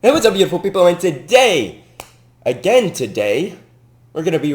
Hey, what's up, beautiful people? And today, we're gonna be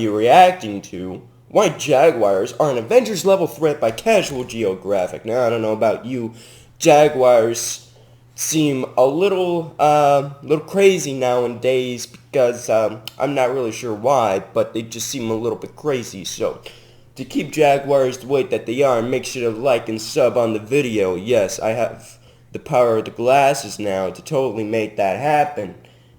reacting to why jaguars are an Avengers level threat by casual Geographic. Now, I don't know about you, jaguars seem a little crazy nowadays because I'm not really sure why, but they just seem a little bit crazy. So, to keep jaguars the way that they are, make sure to like and sub on the video. Yes, I have the power of the glasses now to totally make that happen.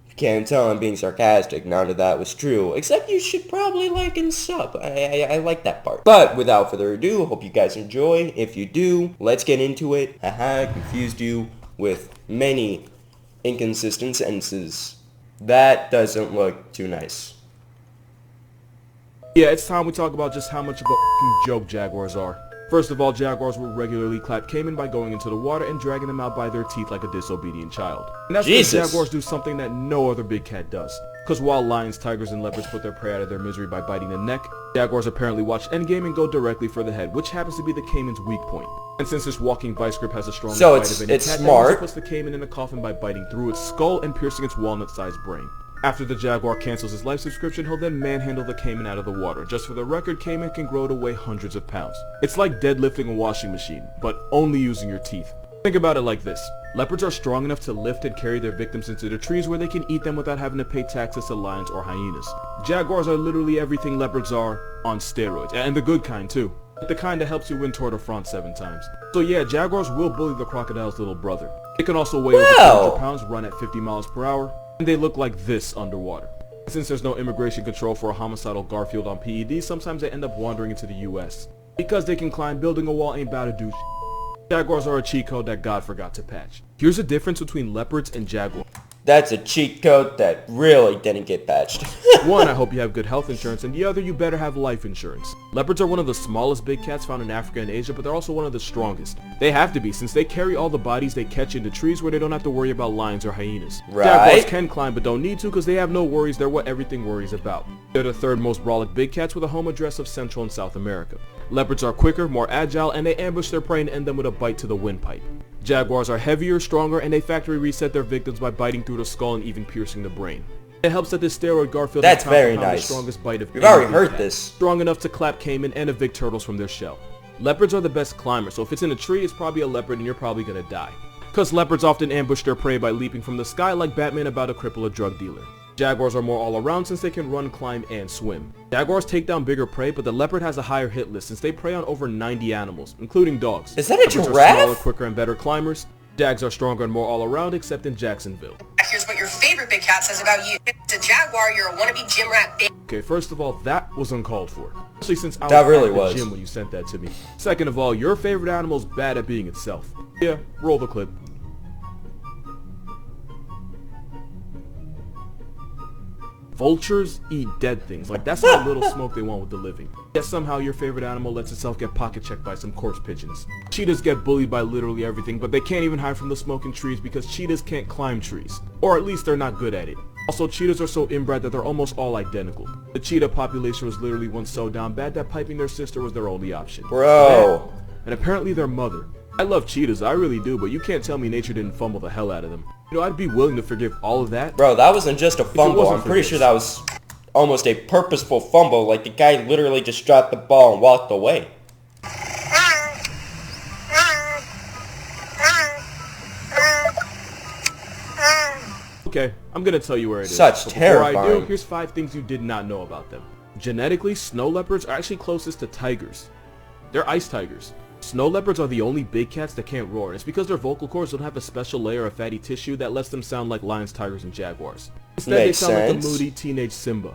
You can't tell I'm being sarcastic, none of that was true. Except you should probably like and sub. I like that part. But without further ado, hope you guys enjoy. If you do, let's get into it. Haha, confused you with many inconsistent sentences. That doesn't look too nice. Yeah, it's time we talk about just how much of a f***ing joke jaguars are. First of all, jaguars will regularly clap caiman by going into the water and dragging them out by their teeth like a disobedient child. And that's because jaguars do something that no other big cat does. Because while lions, tigers, and leopards put their prey out of their misery by biting the neck, jaguars apparently watch endgame and go directly for the head, which happens to be the caiman's weak point. And since this walking vice grip has the strongest bite of any cat, that puts the caiman in a coffin by biting through its skull and piercing its walnut-sized brain. After the jaguar cancels his life subscription, he'll then manhandle the caiman out of the water. Just for the record, caiman can grow to weigh hundreds of pounds. It's like deadlifting a washing machine, but only using your teeth. Think about it like this. Leopards are strong enough to lift and carry their victims into the trees where they can eat them without having to pay taxes to lions or hyenas. Jaguars are literally everything leopards are on steroids, and the good kind too. The kind that helps you win Tour de France 7 times. So yeah, jaguars will bully the crocodile's little brother. They can also weigh over 200 pounds, run at 50 miles per hour, and they look like this underwater. Since there's no immigration control for a homicidal Garfield on PEDs, sometimes they end up wandering into the US. Because they can climb, building a wall ain't bout to do shit. Jaguars are a cheat code that God forgot to patch. Here's the difference between leopards and jaguars. That's a cheat code that really didn't get patched. One, I hope you have good health insurance, and the other, you better have life insurance. Leopards are one of the smallest big cats found in Africa and Asia, but they're also one of the strongest. They have to be, since they carry all the bodies they catch into trees where they don't have to worry about lions or hyenas. Right. Jaguars can climb, but don't need to because they have no worries. They're what everything worries about. They're the third most brolic big cats with a home address of Central and South America. Leopards are quicker, more agile, and they ambush their prey and end them with a bite to the windpipe. Jaguars are heavier, stronger, and they factory reset their victims by biting through the skull and even piercing the brain. It helps that this steroid Garfield That's very nice. The strongest bite of We've already heard this. Strong enough to clap caiman and evict turtles from their shell. Leopards are the best climbers, so if it's in a tree, it's probably a leopard and you're probably gonna die. Because leopards often ambush their prey by leaping from the sky like Batman about to cripple a drug dealer. Jaguars are more all-around since they can run, climb, and swim. Jaguars take down bigger prey, but the leopard has a higher hit list since they prey on over 90 animals, including dogs. Is that a giraffe? Leopards are smaller, quicker, and better climbers. Jags are stronger and more all-around, except in Jacksonville. Here's what your favorite big cat says about you. It's a jaguar, you're a wannabe gym rat bitch. Okay, first of all, that was uncalled for. Especially since I was at the gym when you sent that to me. Second of all, your favorite animal's bad at being itself. Yeah, roll the clip. Vultures eat dead things. Like, that's how little smoke they want with the living. Yet somehow your favorite animal lets itself get pocket checked by some corpse pigeons. Cheetahs get bullied by literally everything, but they can't even hide from the smoke in trees because cheetahs can't climb trees. Or at least they're not good at it. Also, cheetahs are so inbred that they're almost all identical. The cheetah population was literally once so down bad that piping their sister was their only option. Bro. And apparently their mother. I love cheetahs, I really do, but you can't tell me nature didn't fumble the hell out of them. You know, I'd be willing to forgive all of that. Bro, that wasn't just a fumble. I'm pretty sure that was almost a purposeful fumble. Like, the guy literally just dropped the ball and walked away. Okay, I'm gonna tell you where it is. Such terrifying. Before I do, here's 5 things you did not know about them. Genetically, snow leopards are actually closest to tigers. They're ice tigers. Snow leopards are the only big cats that can't roar, and it's because their vocal cords don't have a special layer of fatty tissue that lets them sound like lions, tigers, and jaguars. Instead, they sound like a moody teenage Simba.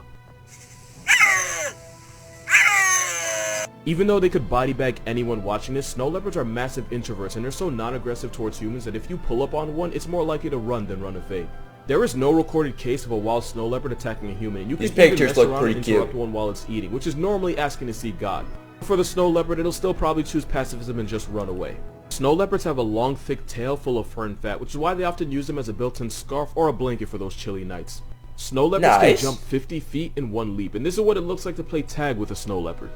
Even though they could body bag anyone watching this, snow leopards are massive introverts, and they're so non-aggressive towards humans that if you pull up on one, it's more likely to run than run away. There is no recorded case of a wild snow leopard attacking a human, and you can even mess around and interrupt one while it's eating, which is normally asking to see God. For the snow leopard, it'll still probably choose pacifism and just run away. Snow leopards have a long, thick tail full of fur and fat, which is why they often use them as a built-in scarf or a blanket for those chilly nights. Snow leopards can jump 50 feet in one leap, and this is what it looks like to play tag with a snow leopard.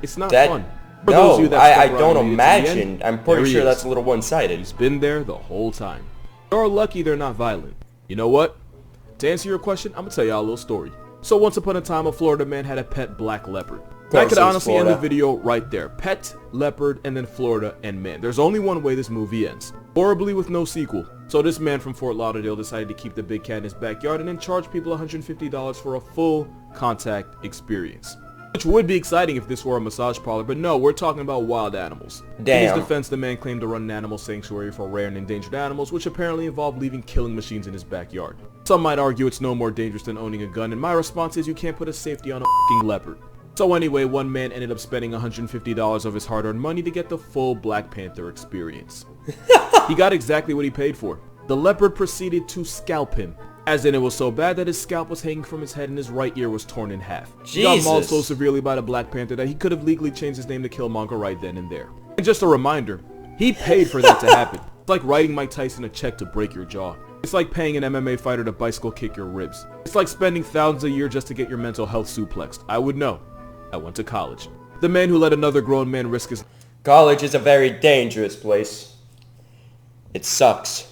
It's not fun. For those of you No, that I stuck around don't and made it to the imagine. end, I'm pretty there he sure is. that's a little one-sided. He's been there the whole time. You're lucky they're not violent. You know what? To answer your question, I'm gonna tell y'all a little story. So once upon a time, a Florida man had a pet black leopard. I could honestly end the video right there. Pet, leopard, and then Florida and man. There's only one way this movie ends. Horribly with no sequel. So this man from Fort Lauderdale decided to keep the big cat in his backyard and then charge people $150 for a full contact experience. Which would be exciting if this were a massage parlor, but no, we're talking about wild animals. Damn. In his defense, the man claimed to run an animal sanctuary for rare and endangered animals, which apparently involved leaving killing machines in his backyard. Some might argue it's no more dangerous than owning a gun, and my response is you can't put a safety on a f***ing leopard. So anyway, one man ended up spending $150 of his hard-earned money to get the full Black Panther experience. He got exactly what he paid for. The leopard proceeded to scalp him. As in, it was so bad that his scalp was hanging from his head and his right ear was torn in half. He got mauled so severely by the Black Panther that he could have legally changed his name to Killmonger right then and there. And just a reminder, he paid for that to happen. It's like writing Mike Tyson a check to break your jaw. It's like paying an MMA fighter to bicycle kick your ribs. It's like spending thousands a year just to get your mental health suplexed. I would know. I went to college. The man who let another grown man risk his... College is a very dangerous place. It sucks.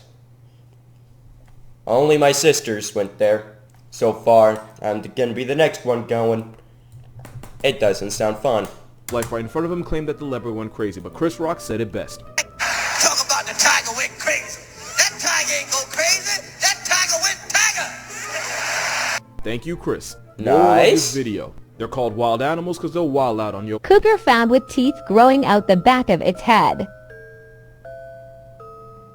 Only my sisters went there. So far, I'm gonna be the next one going. It doesn't sound fun. Life right in front of him claimed that the leopard went crazy, but Chris Rock said it best. Talk about the tiger went crazy. That tiger ain't go crazy. That tiger went tiger. Thank you, Chris. Moral of Nice. this video. They're called wild animals because they'll wild out on your... Cougar found with teeth growing out the back of its head.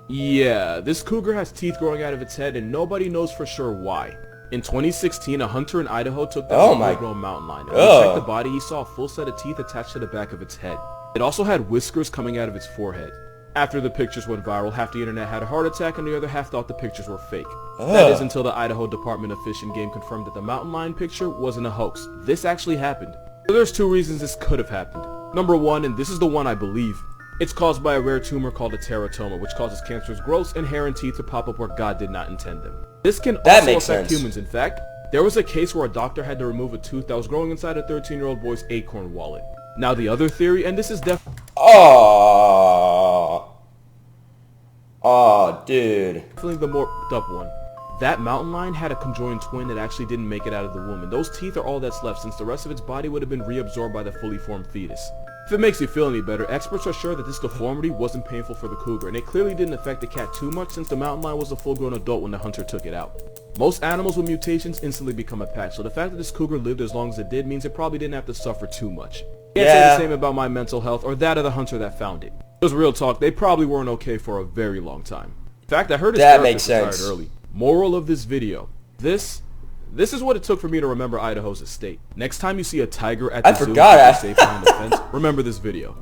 Yeah, this cougar has teeth growing out of its head and nobody knows for sure why. In 2016, a hunter in Idaho took down a full-grown mountain lion. And when he checked the body, he saw a full set of teeth attached to the back of its head. It also had whiskers coming out of its forehead. After the pictures went viral, half the internet had a heart attack and the other half thought the pictures were fake. That is until the Idaho Department of Fish and Game confirmed that the mountain lion picture wasn't a hoax. This actually happened. So there's two reasons this could have happened. Number one, and this is the one I believe, it's caused by a rare tumor called a teratoma, which causes cancerous growths and hair and teeth to pop up where God did not intend them. This can also affect humans. In fact, there was a case where a doctor had to remove a tooth that was growing inside a 13-year-old boy's acorn wallet. Now the other theory, and this is Dude. definitely the more up one. That mountain lion had a conjoined twin that actually didn't make it out of the womb, and those teeth are all that's left since the rest of its body would have been reabsorbed by the fully formed fetus. If it makes you feel any better, experts are sure that this deformity wasn't painful for the cougar, and it clearly didn't affect the cat too much since the mountain lion was a full-grown adult when the hunter took it out. Most animals with mutations instantly become a patch, so the fact that this cougar lived as long as it did means it probably didn't have to suffer too much. Can't say the same about my mental health or that of the hunter that found it. Because real talk, they probably weren't okay for a very long time. In fact, I heard his therapist retired early. Moral of this video. This is what it took for me to remember Idaho's estate. Next time you see a tiger at the zoo safe behind the fence, remember this video.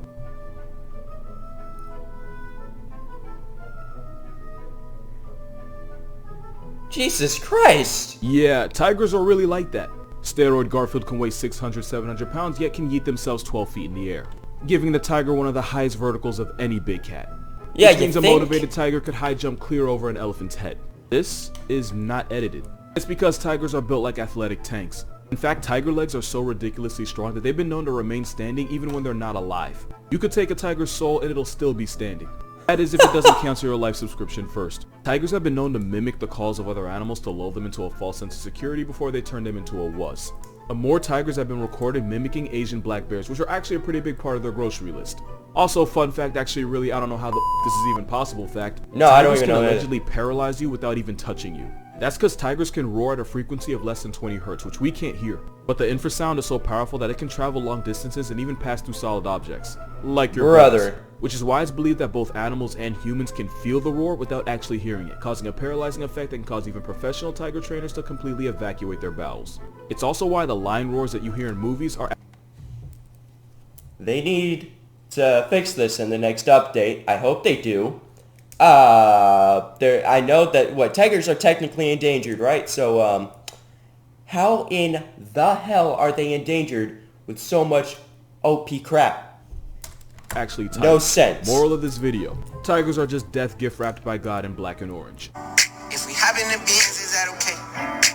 Jesus Christ. Yeah, tigers are really like that. Steroid Garfield can weigh 600, 700 pounds, yet can yeet themselves 12 feet in the air, giving the tiger one of the highest verticals of any big cat. Yeah, which means a motivated tiger could high jump clear over an elephant's head. This is not edited. It's because tigers are built like athletic tanks. In fact, tiger legs are so ridiculously strong that they've been known to remain standing even when they're not alive. You could take a tiger's soul and it'll still be standing. That is if it doesn't cancel your life subscription first. Tigers have been known to mimic the calls of other animals to lull them into a false sense of security before they turn them into a wuss. More tigers have been recorded mimicking Asian black bears, which are actually a pretty big part of their grocery list. Also, fun fact, actually really, I don't know how this is even possible fact. No, I don't even know tigers that. can allegedly paralyze you without even touching you. That's because tigers can roar at a frequency of less than 20 hertz, which we can't hear. But the infrasound is so powerful that it can travel long distances and even pass through solid objects. Like your brother. bones, which is why it's believed that both animals and humans can feel the roar without actually hearing it, causing a paralyzing effect that can cause even professional tiger trainers to completely evacuate their bowels. It's also why the lion roars that you hear in movies are... They need to fix this in the next update. I hope they do. I know that, tigers are technically endangered, right? So, how in the hell are they endangered with so much OP crap? Actually, tigers. No sense. Moral of this video. Tigers are just death gift wrapped by God in black and orange. If we hop in the beans, is that okay?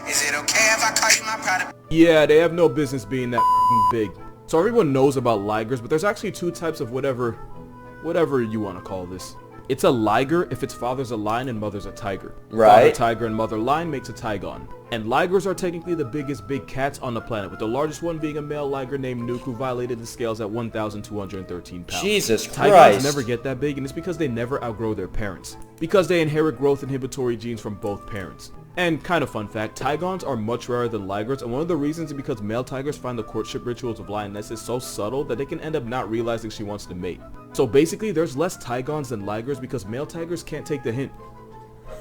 Is it okay if I call you my product? Yeah, they have no business being that f***ing big. So So everyone knows about ligers, but there's actually two types of whatever you want to call this. It's a liger if its father's a lion and mother's a tiger. Right. Father tiger and mother lion makes a tigon. And ligers are technically the biggest big cats on the planet, with the largest one being a male liger named Nuke, who violated the scales at 1,213 pounds. Jesus Christ. Tigons never get that big, and it's because they never outgrow their parents, because they inherit growth inhibitory genes from both parents. And kind of fun fact, tigons are much rarer than ligers, and one of the reasons is because male tigers find the courtship rituals of lionesses so subtle that they can end up not realizing she wants to mate. So basically, there's less tigons than ligers because male tigers can't take the hint.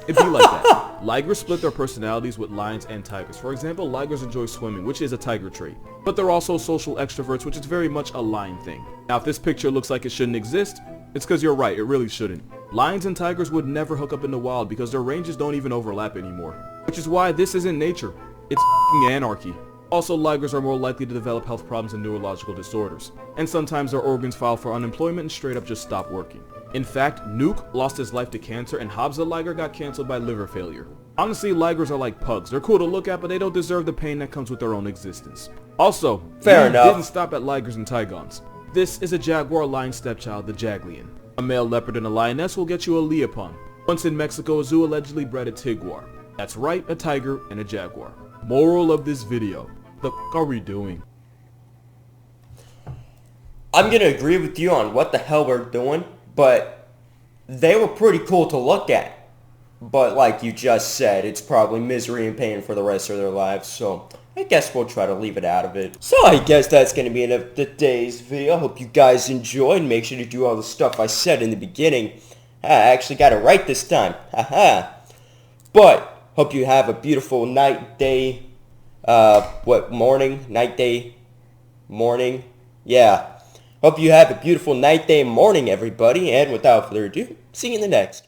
It'd be like that. Ligers split their personalities with lions and tigers. For example, ligers enjoy swimming, which is a tiger trait. But they're also social extroverts, which is very much a lion thing. Now, if this picture looks like it shouldn't exist, it's because you're right, it really shouldn't. Lions and tigers would never hook up in the wild because their ranges don't even overlap anymore. Which is why this isn't nature. It's f***ing anarchy. Also, ligers are more likely to develop health problems and neurological disorders. And sometimes their organs file for unemployment and straight up just stop working. In fact, Nuke lost his life to cancer, and Hobbs the liger got canceled by liver failure. Honestly, ligers are like pugs. They're cool to look at, but they don't deserve the pain that comes with their own existence. Also, fair enough. Didn't stop at ligers and tigons. This is a jaguar lion stepchild, the Jaglion. A male leopard and a lioness will get you a leopon. Once in Mexico, a zoo allegedly bred a tiguar. That's right, a tiger and a jaguar. Moral of this video, the f*** are we doing? I'm gonna agree with you on what the hell we're doing, but they were pretty cool to look at. But like you just said, it's probably misery and pain for the rest of their lives, so I guess we'll try to leave it out of it. So I guess that's gonna be it of today's video. I hope you guys enjoyed. Make sure to do all the stuff I said in the beginning. I actually got it right this time. Haha. But hope you have a beautiful night, day, morning, night, day, morning, yeah. Hope you have a beautiful night, day, morning, everybody, and without further ado, see you in the next.